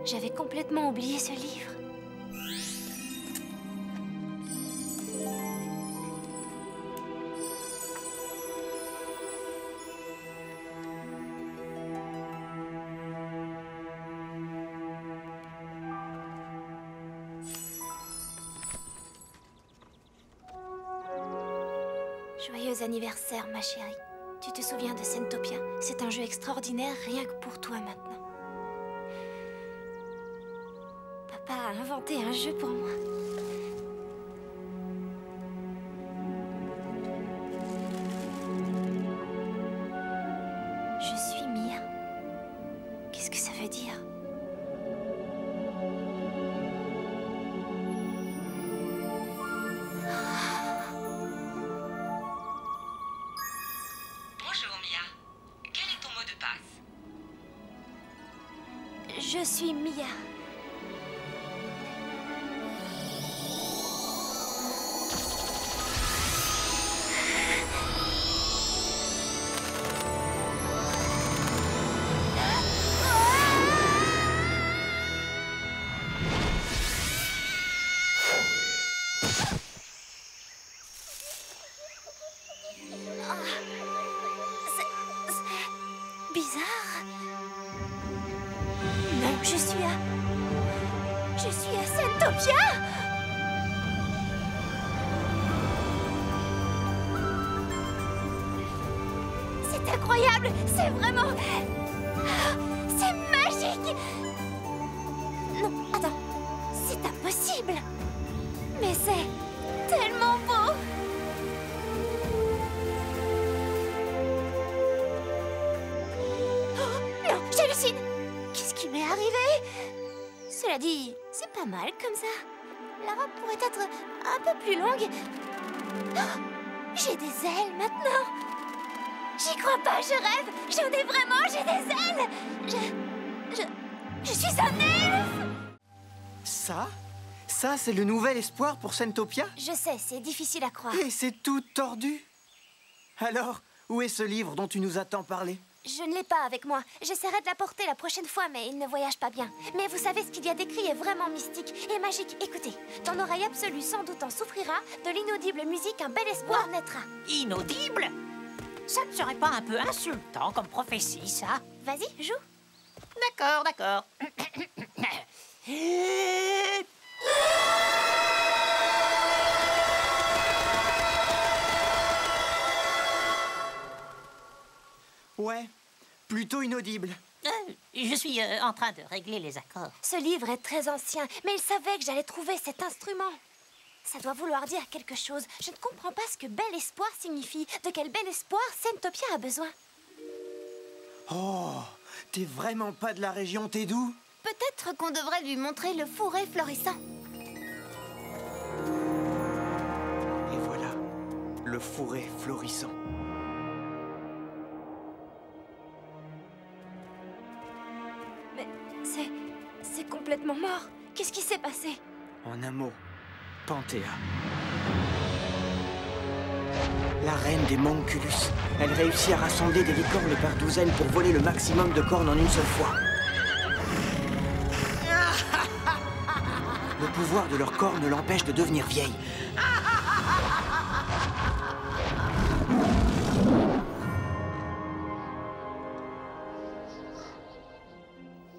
J'avais complètement oublié ce livre. Joyeux anniversaire, ma chérie. Tu te souviens de Sentopia? C'est un jeu extraordinaire, rien que pour toi maintenant. Papa a inventé un jeu pour moi. Je suis Mia. Qu'est-ce que ça veut dire? Bonjour Mia. Quel est ton mot de passe? Je suis Mia. C'est bizarre. Non, je suis à Sentopia. C'est incroyable. C'est vraiment... C'est magique. Non, attends. C'est impossible. Mais c'est tellement beau. Oh, non, j'hallucine. Qu'est-ce qui m'est arrivé? Cela dit, c'est pas mal comme ça. La robe pourrait être un peu plus longue. Oh, j'ai des ailes maintenant. J'y crois pas, je rêve. J'en ai vraiment, j'ai des ailes. Je suis un elfe. Ça, c'est le nouvel espoir pour Sentopia? Je sais, c'est difficile à croire. Et c'est tout tordu. Alors, où est ce livre dont tu nous as tant parlé? Je ne l'ai pas avec moi. J'essaierai de l'apporter la prochaine fois, mais il ne voyage pas bien. Mais vous savez, ce qu'il y a d'écrit est vraiment mystique et magique. Écoutez, ton oreille absolue sans doute en souffrira. De l'inaudible musique, un bel espoir naîtra. Inaudible? Ça ne serait pas un peu insultant comme prophétie, ça? Vas-y, joue. D'accord, d'accord. Ouais, plutôt inaudible. Je suis en train de régler les accords. Ce livre est très ancien, mais il savait que j'allais trouver cet instrument. Ça doit vouloir dire quelque chose. Je ne comprends pas ce que bel espoir signifie. De quel bel espoir Sentopia a besoin? Oh, t'es vraiment pas de la région, t'es d'où? Peut-être qu'on devrait lui montrer le fourré florissant. Et voilà, le fourré florissant. Mais c'est complètement mort. Qu'est-ce qui s'est passé? En un mot, Panthéa. La reine des Monculus. Elle réussit à rassembler des licornes par douzaines pour voler le maximum de cornes en une seule fois. Le pouvoir de leur cornes l'empêche de devenir vieille.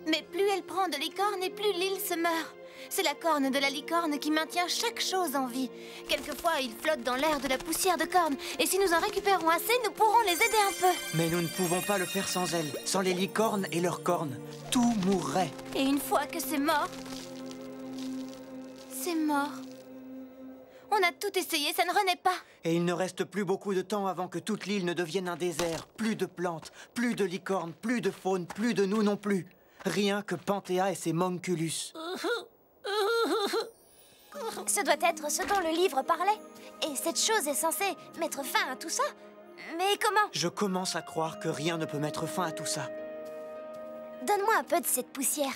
Mais plus elle prend de licorne et plus l'île se meurt. C'est la corne de la licorne qui maintient chaque chose en vie. Quelquefois, ils flottent dans l'air de la poussière de corne. Et si nous en récupérons assez, nous pourrons les aider un peu. Mais nous ne pouvons pas le faire sans elles. Sans les licornes et leurs cornes, tout mourrait. Et une fois que c'est mort... C'est mort. On a tout essayé, ça ne renaît pas. Et il ne reste plus beaucoup de temps avant que toute l'île ne devienne un désert. Plus de plantes, plus de licornes, plus de faune, plus de nous non plus. Rien que Panthéa et ses Monculus. Ce doit être ce dont le livre parlait. Et cette chose est censée mettre fin à tout ça. Mais comment? Je commence à croire que rien ne peut mettre fin à tout ça. Donne-moi un peu de cette poussière.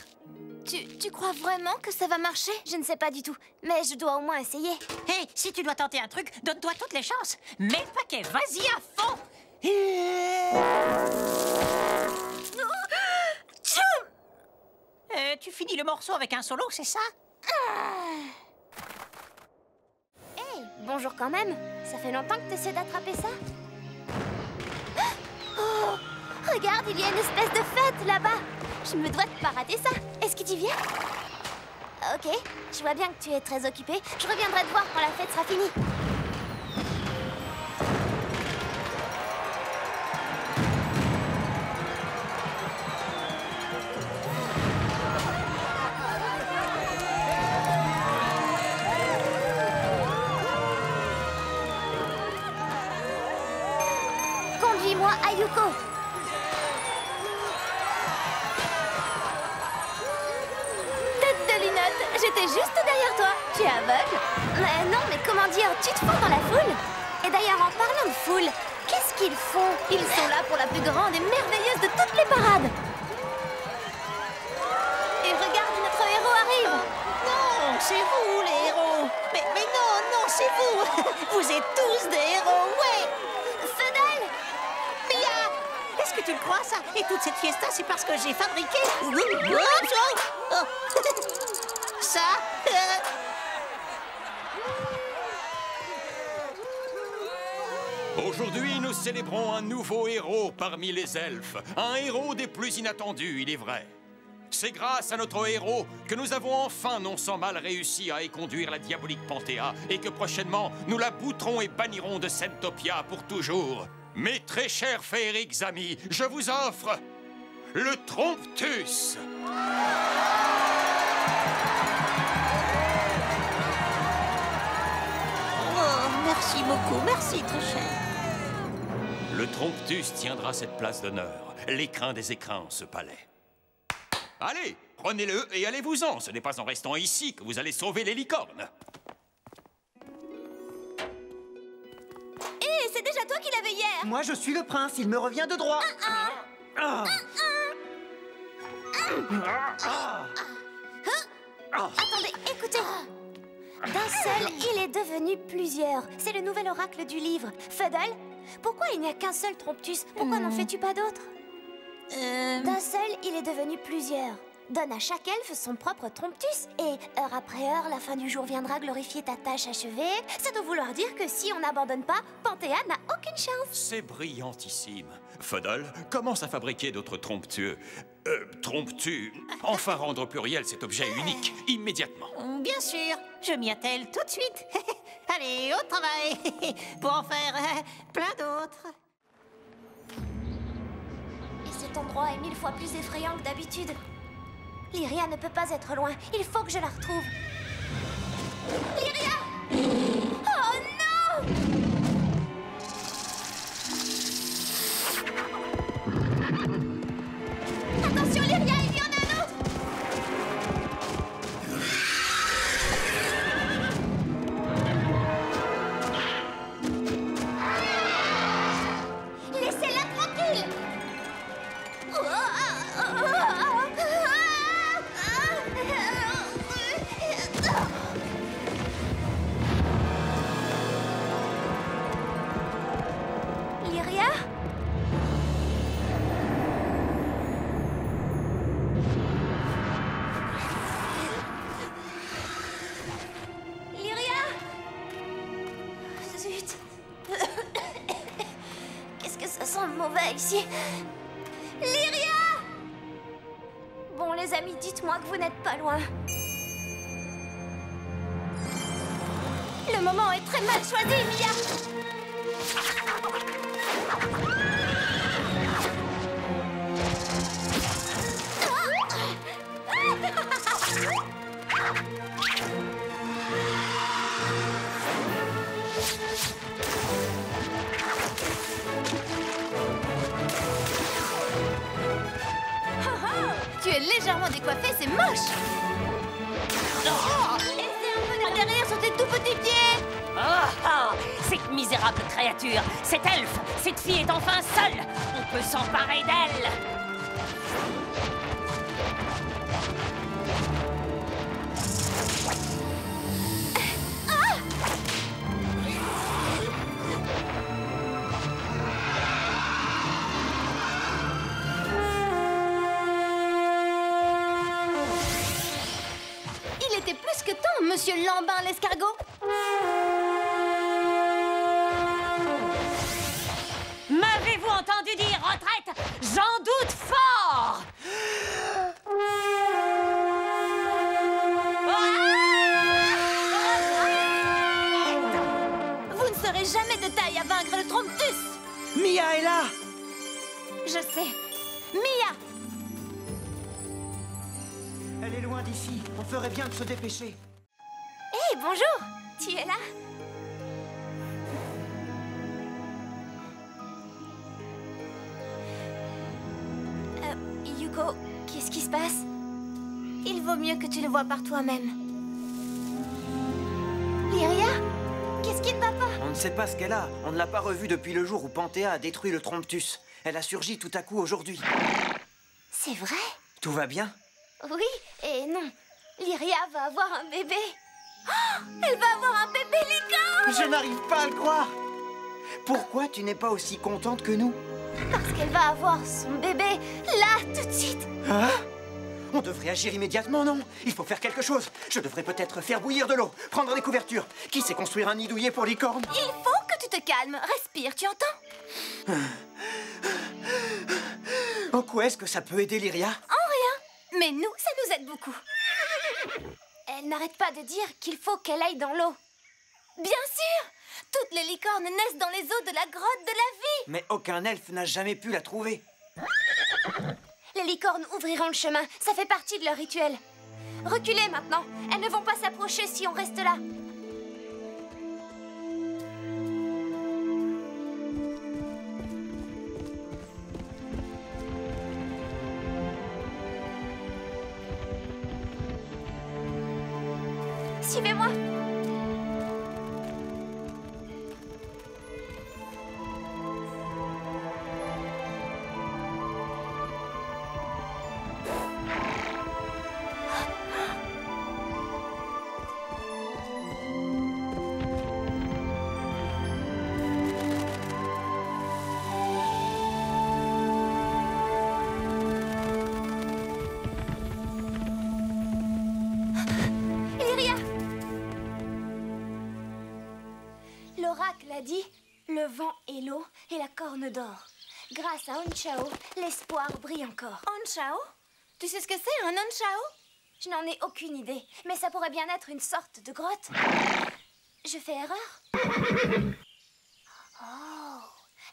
Tu crois vraiment que ça va marcher? Je ne sais pas du tout, mais je dois au moins essayer. Hé, si tu dois tenter un truc, donne-toi toutes les chances. Mets le paquet, vas-y à fond. tu finis le morceau avec un solo, c'est ça? Hey, bonjour quand même. Ça fait longtemps que tu essaies d'attraper ça? Oh, regarde, il y a une espèce de fête là-bas. Je me dois de pas rater ça. Est-ce que tu viens? Ok, je vois bien que tu es très occupé. Je reviendrai te voir quand la fête sera finie. Conduis-moi à Yuko. Tête de linotte, j'étais juste derrière toi. Tu es aveugle? Mais non, mais comment dire, tu te fonds dans la foule. Et d'ailleurs, en parlant de foule, qu'est-ce qu'ils font? Ils sont là pour la plus grande et merveilleuse de toutes les parades. Et regarde, notre héros arrive. Non, c'est vous les héros. Mais non, non, c'est vous. Vous êtes tous des héros, ouais. Feudal! Mia, est-ce que tu le crois ça? Et toute cette fiesta, c'est parce que j'ai fabriqué... Oh. Ça Aujourd'hui, nous célébrons un nouveau héros parmi les elfes. Un héros des plus inattendus, il est vrai. C'est grâce à notre héros que nous avons enfin non sans mal réussi à éconduire la diabolique Panthéa et que prochainement, nous la bouterons et bannirons de Sentopia pour toujours. Mes très chers féeriques amis, je vous offre le Tromptus. Oh, merci beaucoup, merci très cher. Le Tromptus tiendra cette place d'honneur, l'écrin des écrins, ce palais. Allez, prenez-le et allez-vous-en. Ce n'est pas en restant ici que vous allez sauver les licornes. Hé, c'est déjà toi qui l'avais hier. Moi, je suis le prince, il me revient de droit. Attendez, écoutez. D'un seul, il est devenu plusieurs. C'est le nouvel oracle du livre. Feudal, pourquoi il n'y a qu'un seul Tromptus? Pourquoi n'en fais-tu pas d'autres? D'un seul, il est devenu plusieurs. Donne à chaque elfe son propre Tromptus et, heure après heure, la fin du jour viendra glorifier ta tâche achevée. Ça doit vouloir dire que si on n'abandonne pas, Panthéa n'a aucune chance. C'est brillantissime. Feudal commence à fabriquer d'autres tromptueux. Tromptus. Enfin rendre au pluriel cet objet unique, immédiatement. Bien sûr, je m'y attelle tout de suite. Allez, au travail, pour en faire plein d'autres. Et cet endroit est 1000 fois plus effrayant que d'habitude. Lyria ne peut pas être loin. Il faut que je la retrouve. Lyria! Oh non! Attention, Lyria, il y en a un autre! Laissez-la tranquille! Lyria? Lyria? Zut. Qu'est-ce que ça sent mauvais ici? Lyria! Bon, les amis, dites-moi que vous n'êtes pas loin. Le moment est très mal choisi, Mia. Tu es légèrement décoiffé, c'est moche. Laissez un peu derrière sur tes tout petits pieds. Cette misérable créature, cet elfe, cette fille est enfin seule. On peut s'emparer d'elle. Monsieur Lambin l'escargot? M'avez-vous entendu dire retraite? J'en doute fort! Vous ne serez jamais de taille à vaincre le Tromptus! Mia est là! Je sais. Mia! Elle est loin d'ici. On ferait bien de se dépêcher. Hé, bonjour! Tu es là? Yuko, qu'est-ce qui se passe? Il vaut mieux que tu le vois par toi-même. Lyria? Qu'est-ce qui ne va pas? On ne sait pas ce qu'elle a. On ne l'a pas revue depuis le jour où Panthéa a détruit le Tromptus. Elle a surgi tout à coup aujourd'hui. C'est vrai? Tout va bien? Oui et non. Lyria va avoir un bébé. Oh, elle va avoir un bébé licorne! Je n'arrive pas à le croire! Pourquoi tu n'es pas aussi contente que nous? Parce qu'elle va avoir son bébé là, tout de suite. Hein? On devrait agir immédiatement, non? Il faut faire quelque chose. Je devrais peut-être faire bouillir de l'eau, prendre des couvertures. Qui sait construire un nid douillet pour licorne? Il faut que tu te calmes. Respire, tu entends? En quoi est-ce que ça peut aider Lyria? En rien. Mais nous, ça nous aide beaucoup. Elle n'arrête pas de dire qu'il faut qu'elle aille dans l'eau. Bien sûr! Toutes les licornes naissent dans les eaux de la grotte de la vie. Mais aucun elfe n'a jamais pu la trouver. Les licornes ouvriront le chemin. Ça fait partie de leur rituel. Reculez maintenant. Elles ne vont pas s'approcher si on reste là. Suivez-moi. L'oracle a dit le vent et l'eau et la corne d'or. Grâce à Onchao, l'espoir brille encore. Onchao? Tu sais ce que c'est, un Onchao? Je n'en ai aucune idée, mais ça pourrait bien être une sorte de grotte. Je fais erreur? Oh!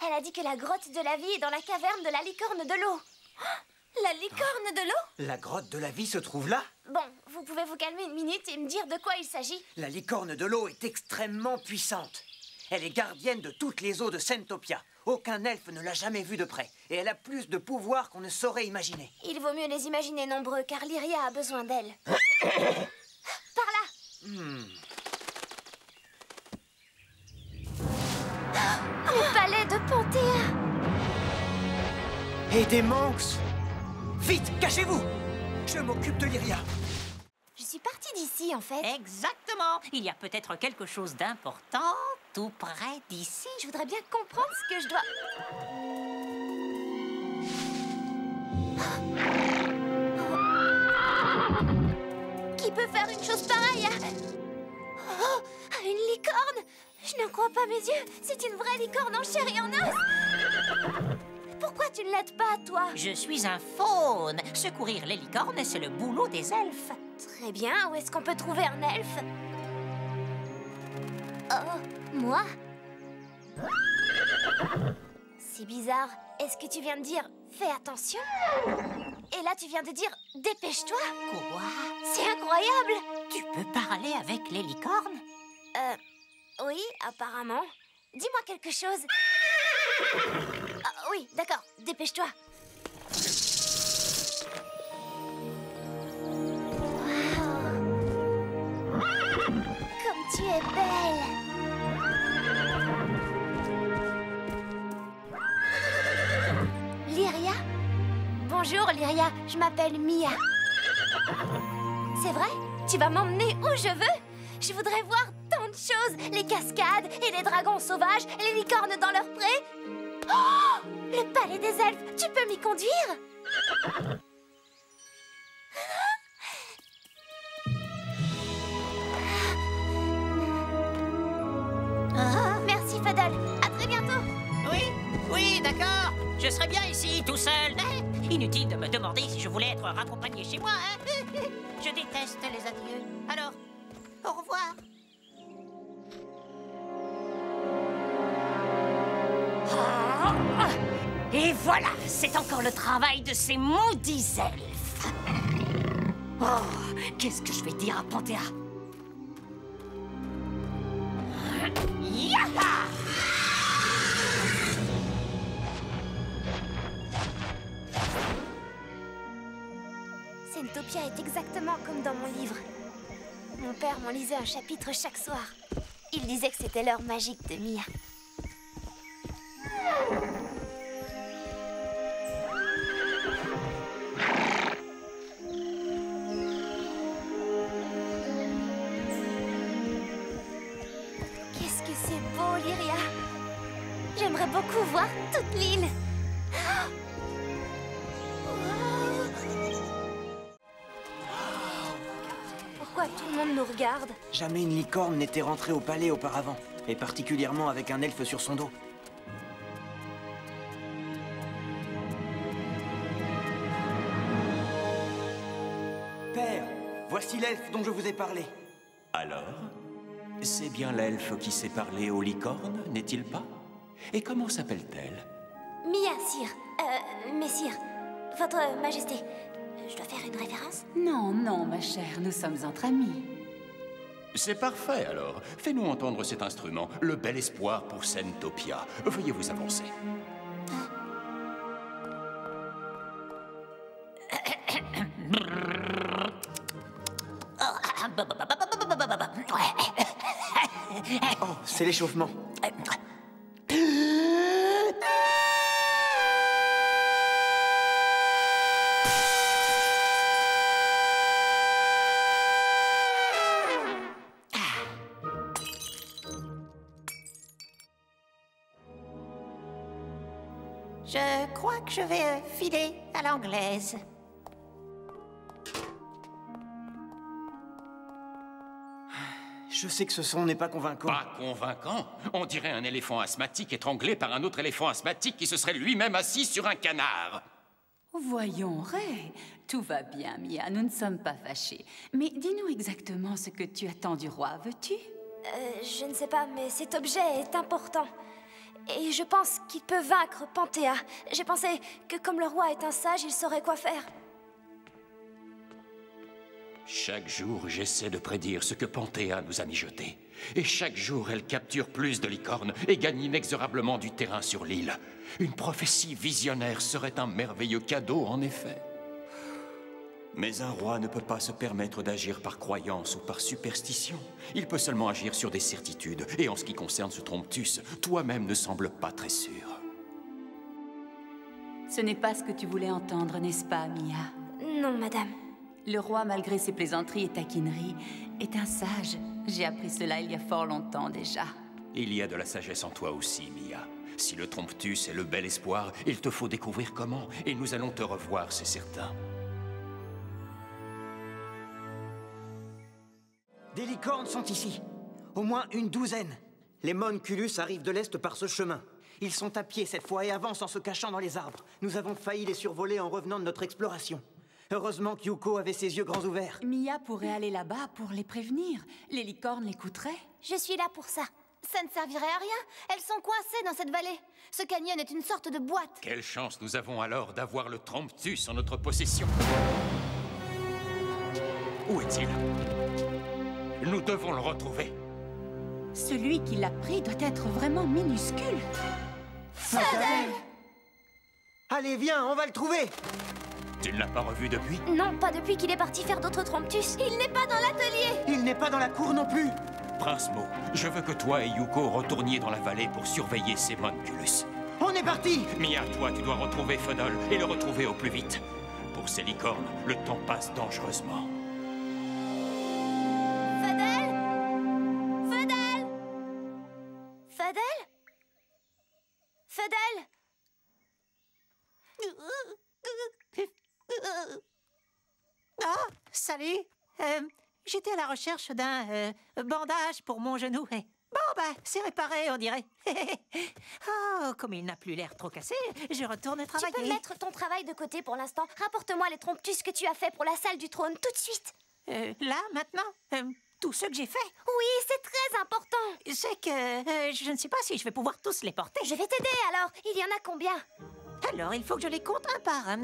Elle a dit que la grotte de la vie est dans la caverne de la licorne de l'eau. Oh, la licorne de l'eau? La grotte de la vie se trouve là? Bon, vous pouvez vous calmer une minute et me dire de quoi il s'agit? La licorne de l'eau est extrêmement puissante. Elle est gardienne de toutes les eaux de Sentopia. Aucun elfe ne l'a jamais vue de près. Et elle a plus de pouvoir qu'on ne saurait imaginer. Il vaut mieux les imaginer nombreux, car Lyria a besoin d'elle. Par là! Le palais de Panthéa! Et des manx! Vite, cachez-vous! Je m'occupe de Lyria. Je suis partie d'ici, en fait. Exactement. Il y a peut-être quelque chose d'important tout près d'ici. Je voudrais bien comprendre ce que je dois... Qui peut faire une chose pareille à une licorne? Je n'en crois pas mes yeux. C'est une vraie licorne en chair et en os. Pourquoi tu ne l'aides pas, toi? Je suis un faune. Secourir les licornes, c'est le boulot des elfes. Très bien. Où est-ce qu'on peut trouver un elfe? Oh, moi? C'est bizarre. Est-ce que tu viens de dire « fais attention » et là, tu viens de dire « dépêche-toi » Quoi? C'est incroyable! Tu peux parler avec les licornes? Oui, apparemment. Dis-moi quelque chose. Ah, oui, d'accord. Dépêche-toi. Wow. Comme tu es belle. Lyria? Bonjour, Lyria. Je m'appelle Mia. C'est vrai? Tu vas m'emmener où je veux? Je voudrais voir tant de choses. Les cascades et les dragons sauvages, les licornes dans leur pré. Oh! Le palais des elfes. Tu peux m'y conduire? Je serais bien ici, tout seul. Inutile de me demander si je voulais être raccompagné chez moi, hein. Je déteste les adieux. Alors, au revoir. Et voilà, c'est encore le travail de ces maudits elfes. Oh, qu'est-ce que je vais dire à Panthéa? Yaha! Sentopia est exactement comme dans mon livre. Mon père m'en lisait un chapitre chaque soir. Il disait que c'était l'heure magique de Mia. Qu'est-ce que c'est beau, Lyria! J'aimerais beaucoup voir toute l'île. Pourquoi tout le monde nous regarde? Jamais une licorne n'était rentrée au palais auparavant, et particulièrement avec un elfe sur son dos. Père, voici l'elfe dont je vous ai parlé. Alors? C'est bien l'elfe qui sait parler aux licornes, n'est-il pas? Et comment s'appelle-t-elle? Mia, sire. Messire. Votre Majesté. Je dois faire une révérence? Non, non, ma chère, nous sommes entre amis. C'est parfait, alors. Fais-nous entendre cet instrument, le bel espoir pour Sentopia. Veuillez vous avancer. Oh, c'est l'échauffement. Je crois que je vais filer à l'anglaise. Je sais que ce son n'est pas convaincant. Pas convaincant? On dirait un éléphant asthmatique étranglé par un autre éléphant asthmatique qui se serait lui-même assis sur un canard. Voyons, Ray, tout va bien, Mia, nous ne sommes pas fâchés. Mais dis-nous exactement ce que tu attends du roi, veux-tu? Je ne sais pas, mais cet objet est important. Et je pense qu'il peut vaincre Panthéa. J'ai pensé que comme le roi est un sage, il saurait quoi faire. Chaque jour, j'essaie de prédire ce que Panthéa nous a mijoté. Et chaque jour, elle capture plus de licornes et gagne inexorablement du terrain sur l'île. Une prophétie visionnaire serait un merveilleux cadeau, en effet. Mais un roi ne peut pas se permettre d'agir par croyance ou par superstition. Il peut seulement agir sur des certitudes. Et en ce qui concerne ce Tromptus, toi-même ne sembles pas très sûr. Ce n'est pas ce que tu voulais entendre, n'est-ce pas, Mia? Non, madame. Le roi, malgré ses plaisanteries et taquineries, est un sage. J'ai appris cela il y a fort longtemps déjà. Il y a de la sagesse en toi aussi, Mia. Si le Tromptus est le bel espoir, il te faut découvrir comment. Et nous allons te revoir, c'est certain. Des licornes sont ici. Au moins une douzaine. Les Monculus arrivent de l'Est par ce chemin. Ils sont à pied cette fois et avancent en se cachant dans les arbres. Nous avons failli les survoler en revenant de notre exploration. Heureusement qu'Yuko avait ses yeux grands ouverts. Mia pourrait aller là-bas pour les prévenir. Les licornes l'écouteraient. Je suis là pour ça. Ça ne servirait à rien. Elles sont coincées dans cette vallée. Ce canyon est une sorte de boîte. Quelle chance nous avons alors d'avoir le Tromptus en notre possession. Où est-il? Nous devons le retrouver. Celui qui l'a pris doit être vraiment minuscule. Fadel! Allez, viens, on va le trouver! Tu ne l'as pas revu depuis? Non, pas depuis qu'il est parti faire d'autres Tromptus. Il n'est pas dans l'atelier. Il n'est pas dans la cour non plus. Prince Mo, je veux que toi et Yuko retourniez dans la vallée pour surveiller ces Monculus. On est parti! Mia, toi, tu dois retrouver Fodol et le retrouver au plus vite. Pour ces licornes, le temps passe dangereusement. Fadel? Fadel? Fadel? Fadel? Ah, salut. J'étais à la recherche d'un bandage pour mon genou. Bon, bah, c'est réparé, on dirait. Oh, comme il n'a plus l'air trop cassé, je retourne travailler. Tu peux mettre ton travail de côté pour l'instant. Rapporte-moi les tromptus que tu as fait pour la salle du trône tout de suite. Là, maintenant tout ce que j'ai fait. Oui, c'est très important. C'est que je ne sais pas si je vais pouvoir tous les porter. Je vais t'aider alors. Il y en a combien? Alors, il faut que je les compte un par un.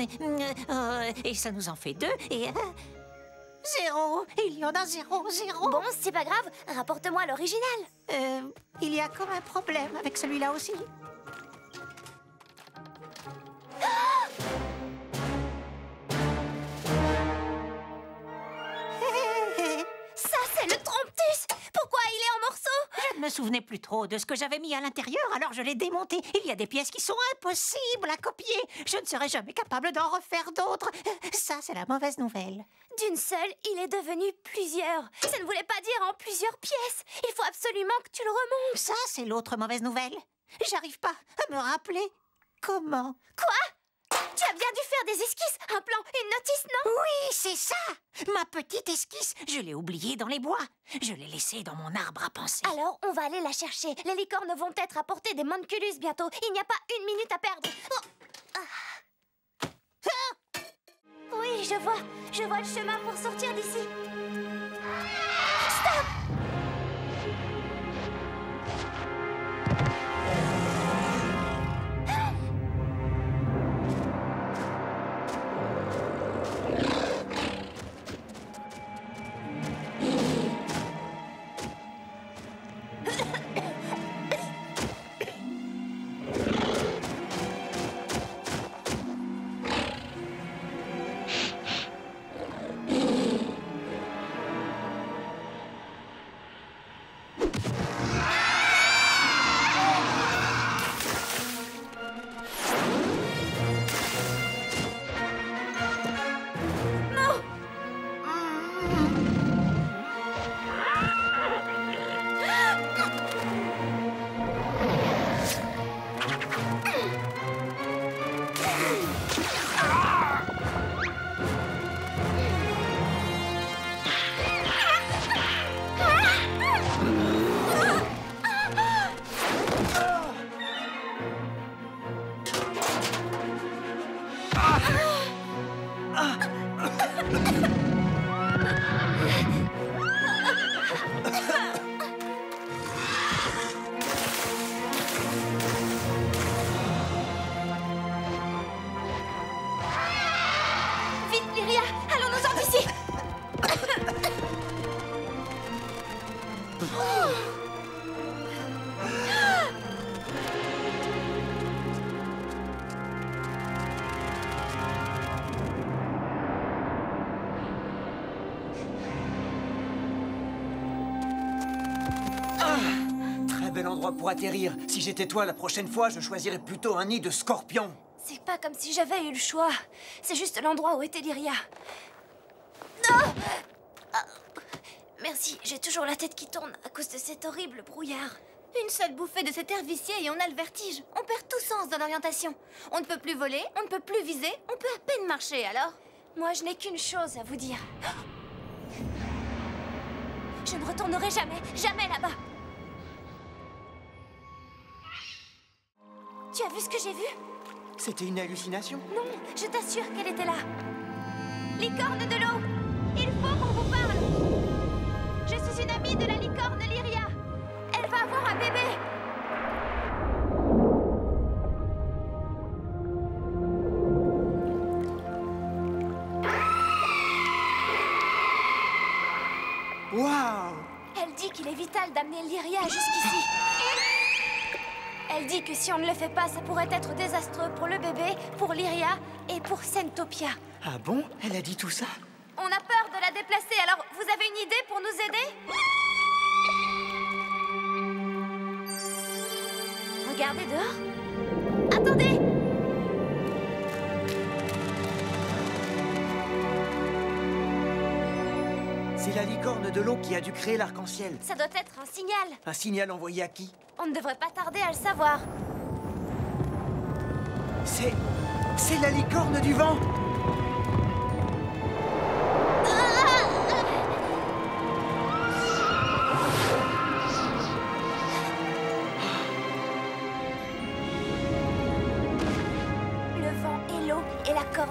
Et ça nous en fait 2 et... 0. Il y en a 0, 0. Bon, c'est pas grave. Rapporte-moi l'original. Il y a comme un problème avec celui-là aussi. Ça, c'est le tromptus. Pourquoi il est en morceaux? Je ne me souvenais plus trop de ce que j'avais mis à l'intérieur, alors je l'ai démonté. Il y a des pièces qui sont impossibles à copier. Je ne serai jamais capable d'en refaire d'autres. Ça, c'est la mauvaise nouvelle. D'une seule, il est devenu plusieurs. Ça ne voulait pas dire en plusieurs pièces. Il faut absolument que tu le remontes. Ça, c'est l'autre mauvaise nouvelle. J'arrive pas à me rappeler comment. Quoi? Tu as bien dû faire des esquisses, un plan, une notice, non? Oui, c'est ça. Ma petite esquisse, je l'ai oubliée dans les bois. Je l'ai laissée dans mon arbre à penser. Alors, on va aller la chercher. Les licornes vont être apportées des Monculus bientôt. Il n'y a pas une minute à perdre. Oh. Ah. Oui, je vois le chemin pour sortir d'ici. Stop! Bel endroit pour atterrir. Si j'étais toi, la prochaine fois, je choisirais plutôt un nid de scorpion. C'est pas comme si j'avais eu le choix. C'est juste l'endroit où était Lyria. Non! Merci, j'ai toujours la tête qui tourne à cause de cet horrible brouillard. Une seule bouffée de cet air vicié et on a le vertige. On perd tout sens dans l'orientation. On ne peut plus voler, on ne peut plus viser, on peut à peine marcher, alors? Moi, je n'ai qu'une chose à vous dire. Je ne retournerai jamais, jamais là-bas. Tu as vu ce que j'ai vu? C'était une hallucination? Non, je t'assure qu'elle était là. Licorne de l'eau, il faut qu'on vous parle. Je suis une amie de la licorne Lyria. Elle va avoir un bébé. Waouh! Elle dit qu'il est vital d'amener Lyria jusqu'ici. Elle dit que si on ne le fait pas, ça pourrait être désastreux pour le bébé, pour Lyria et pour Sentopia. Ah bon? Elle a dit tout ça? On a peur de la déplacer, alors vous avez une idée pour nous aider? Regardez dehors. Attendez! C'est la licorne de l'eau qui a dû créer l'arc-en-ciel. Ça doit être un signal. Un signal envoyé à qui? On ne devrait pas tarder à le savoir. C'est la licorne du vent!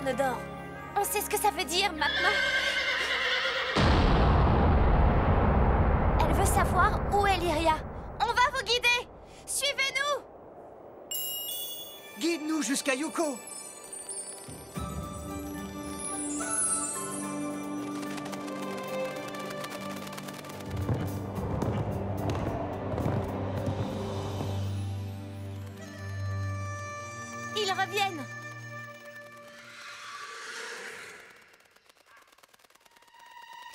corne d'or. On sait ce que ça veut dire maintenant. Elle veut savoir où est Lyria. On va vous guider. Suivez-nous. Guide-nous jusqu'à Yuko. Ils reviennent.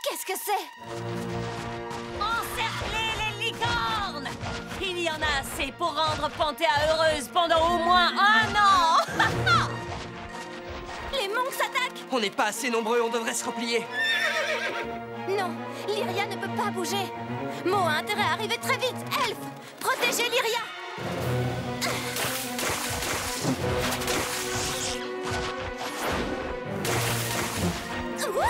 Qu'est-ce que c'est? Encerclez les licornes! Il y en a assez pour rendre Panthéa heureuse pendant au moins 1 an! Les monks s'attaquent. On n'est pas assez nombreux, on devrait se replier. Non, Lyria ne peut pas bouger. Mo a intérêt à arriver très vite. Elfe, protégez Lyria. Wouh!